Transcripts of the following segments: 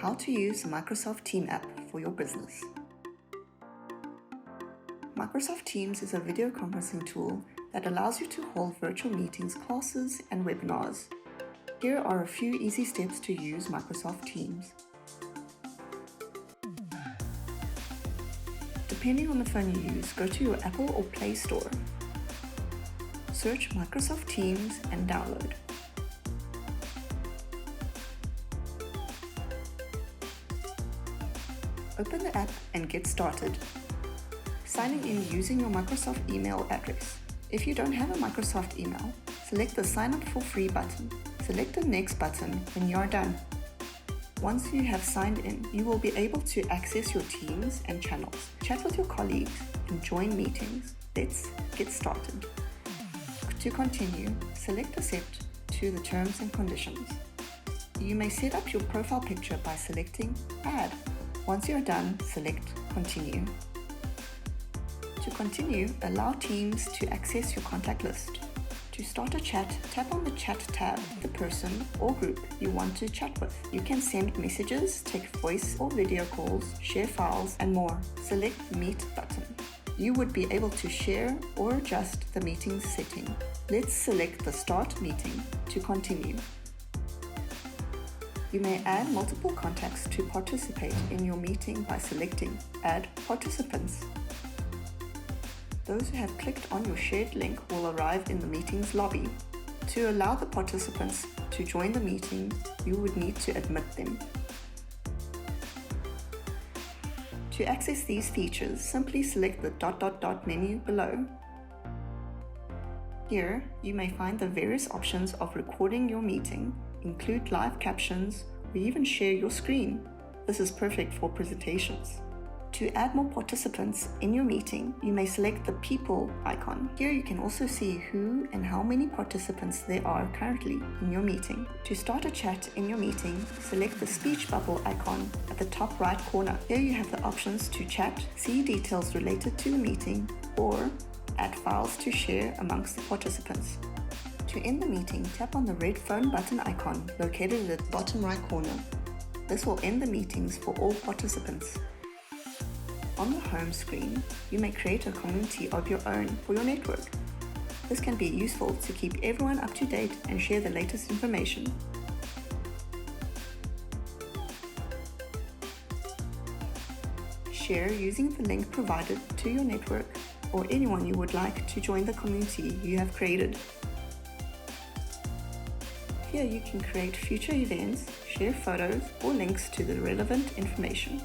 How to use the Microsoft Teams app for your business. Microsoft Teams is a video conferencing tool that allows you to hold virtual meetings, classes, and webinars. Here are a few easy steps to use Microsoft Teams. Depending on the phone you use, go to your Apple or Play Store. Search Microsoft Teams and download. Open the app and get started. Signing in using your Microsoft email address. If you don't have a Microsoft email, select the Sign Up for Free button. Select the Next button when you are done. Once you have signed in, you will be able to access your teams and channels, chat with your colleagues, and join meetings. Let's get started. To continue, select Accept to the terms and conditions. You may set up your profile picture by selecting Add. Once you are done, select Continue. To continue, allow Teams to access your contact list. To start a chat, tap on the Chat tab, the person or group you want to chat with. You can send messages, take voice or video calls, share files, and more. Select Meet button. You would be able to share or adjust the meeting setting. Let's select the Start Meeting to continue. You may add multiple contacts to participate in your meeting by selecting Add Participants. Those who have clicked on your shared link will arrive in the meeting's lobby. To allow the participants to join the meeting, you would need to admit them. To access these features, simply select the ... menu below. Here, you may find the various options of recording your meeting, include live captions, or even share your screen. This is perfect for presentations. To add more participants in your meeting, you may select the People icon. Here you can also see who and how many participants there are currently in your meeting. To start a chat in your meeting, select the speech bubble icon at the top right corner. Here you have the options to chat, see details related to the meeting, or add files to share amongst the participants. To end the meeting, tap on the red phone button icon located at the bottom right corner. This will end the meetings for all participants. On the home screen, you may create a community of your own for your network. This can be useful to keep everyone up to date and share the latest information. Share using the link provided to your network or anyone you would like to join the community you have created. Here you can create future events, share photos or links to the relevant information.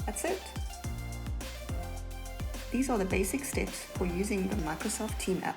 That's it. These are the basic steps for using the Microsoft Teams app.